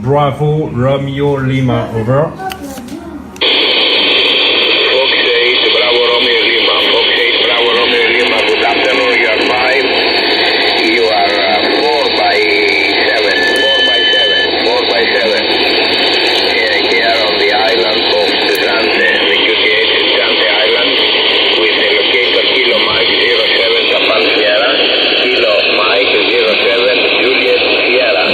Bravo, Romeo, Lima, over. Fox 8, Bravo, Romeo, Lima. Fox 8, Bravo, Romeo, Lima. Good afternoon, you are 5. You are 4 by 7. 4 by 7. 4 by 7. Here on the island of Zante, the QTH Zante Island, with the locator Kilo Mike 07 Japan Sierra, Kilo Mike 07 Juliet Sierra,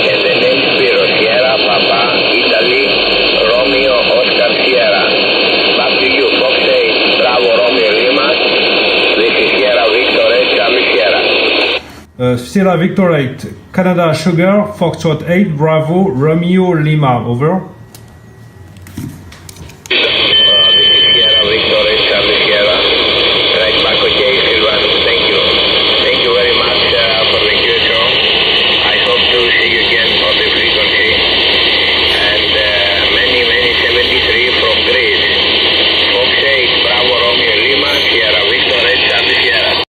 and the name Spiro Sierra, Papa, Italy, Romeo, Oscar Sierra. Back to you, Fox 8, Bravo, Romeo, Lima. This is Sierra Victor 8, Charlie Sierra. Sierra Victor 8, Canada Sugar, Foxtrot 8, Bravo, Romeo, Lima, over.